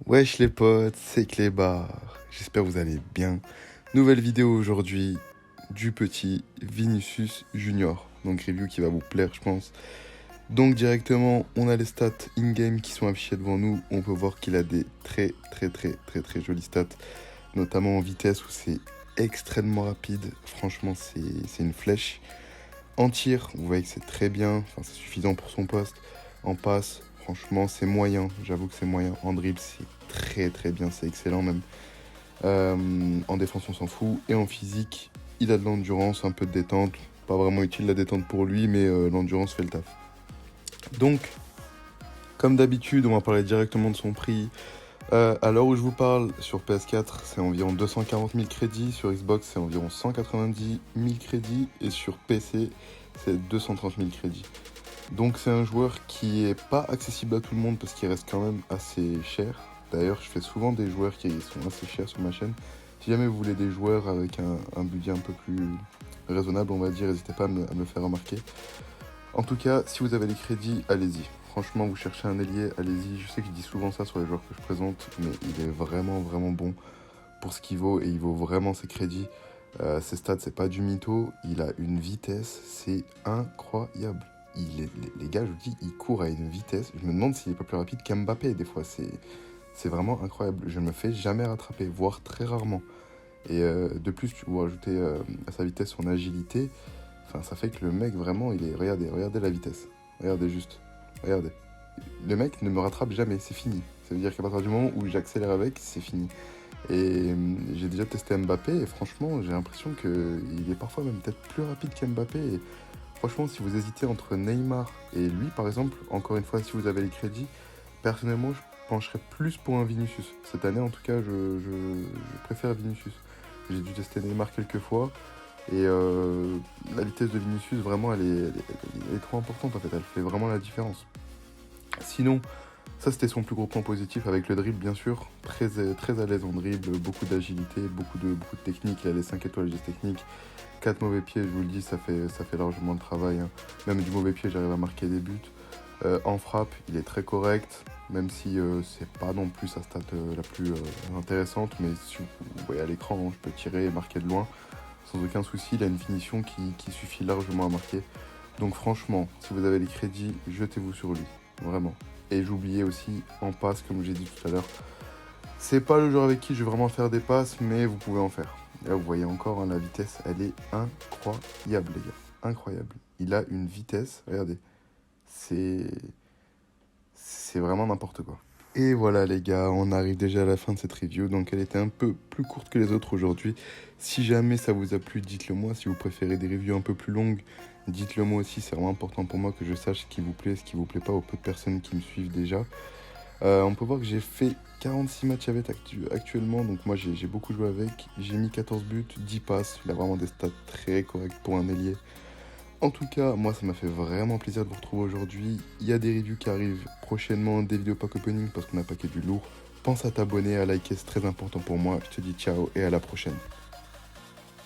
Wesh les potes, c'est Clébar. J'espère que vous allez bien. Nouvelle vidéo aujourd'hui du petit Vinicius Junior. Donc review qui va vous plaire je pense. Donc directement, on a les stats in-game qui sont affichées devant nous. On peut voir qu'il a des très jolies stats. Notamment en vitesse où c'est extrêmement rapide. Franchement c'est une flèche. En tir, vous voyez que c'est très bien. Enfin c'est suffisant pour son poste. En passe, franchement c'est moyen. J'avoue que c'est moyen. En dribble c'est très bien, c'est excellent même. En défense, on s'en fout. Et en physique, il a de l'endurance, un peu de détente. Pas vraiment utile la détente pour lui, mais l'endurance fait le taf. Donc, comme d'habitude, on va parler directement de son prix. À l'heure où je vous parle, sur PS4, c'est environ 240 000 crédits. Sur Xbox, c'est environ 190 000 crédits. Et sur PC, c'est 230 000 crédits. Donc c'est un joueur qui est pas accessible à tout le monde parce qu'il reste quand même assez cher. D'ailleurs, je fais souvent des joueurs qui sont assez chers sur ma chaîne. Si jamais vous voulez des joueurs avec un budget un peu plus raisonnable, on va dire, n'hésitez pas à me le faire remarquer. En tout cas, si vous avez les crédits, allez-y. Franchement, vous cherchez un ailier, allez-y. Je sais que je dis souvent ça sur les joueurs que je présente, mais il est vraiment bon pour ce qu'il vaut et il vaut vraiment ses crédits. Ses stats, c'est pas du mytho. Il a une vitesse, c'est incroyable. Les gars, je vous dis, il court à une vitesse. Je me demande s'il est pas plus rapide qu'Mbappé des fois. C'est vraiment incroyable. Je ne me fais jamais rattraper, voire très rarement. Et de plus, tu dois ajouter à sa vitesse son agilité. Enfin, ça fait que le mec, vraiment, il est... Regardez la vitesse. Regardez juste. Regardez. Le mec ne me rattrape jamais, c'est fini. Ça veut dire qu'à partir du moment où j'accélère avec, c'est fini. Et j'ai déjà testé Mbappé et franchement, j'ai l'impression qu'il est parfois même peut-être plus rapide qu'Mbappé. Et franchement, si vous hésitez entre Neymar et lui, par exemple, encore une fois, si vous avez les crédits, personnellement, je pencherais plus pour un Vinicius. Cette année, en tout cas, je préfère Vinicius. J'ai dû tester Neymar quelques fois. Et la vitesse de Vinicius, vraiment, elle est trop importante, en fait. Elle fait vraiment la différence. Sinon, ça, c'était son plus gros point positif avec le dribble, bien sûr. Très à l'aise en dribble, beaucoup d'agilité, beaucoup de technique. Il a les 5 étoiles de technique. 4 mauvais pieds, je vous le dis, ça fait largement le travail. Hein. Même du mauvais pied, j'arrive à marquer des buts. En frappe, il est très correct, même si c'est pas non plus sa stat la plus intéressante. Mais si vous voyez à l'écran, hein, je peux tirer et marquer de loin. Sans aucun souci, il a une finition qui suffit largement à marquer. Donc franchement, si vous avez les crédits, jetez-vous sur lui. Vraiment. Et j'oubliais aussi, en passe, comme j'ai dit tout à l'heure, c'est pas le joueur avec qui je vais vraiment faire des passes, mais vous pouvez en faire. Là, vous voyez encore, hein, la vitesse, elle est incroyable, les gars. Incroyable. Il a une vitesse, regardez. C'est vraiment n'importe quoi. Et voilà les gars, on arrive déjà à la fin de cette review, donc elle était un peu plus courte que les autres aujourd'hui. Si jamais ça vous a plu, dites-le moi. Si vous préférez des reviews un peu plus longues, dites-le moi aussi. C'est vraiment important pour moi que je sache ce qui vous plaît, ce qui vous plaît pas aux peu de personnes qui me suivent déjà. On peut voir que j'ai fait 46 matchs avec actuellement, donc moi j'ai beaucoup joué avec. J'ai mis 14 buts, 10 passes, il a vraiment des stats très corrects pour un ailier. En tout cas, moi ça m'a fait vraiment plaisir de vous retrouver aujourd'hui. Il y a des reviews qui arrivent prochainement, des vidéos pack opening parce qu'on a paqué du lourd. Pense à t'abonner, à liker, c'est très important pour moi. Je te dis ciao et à la prochaine.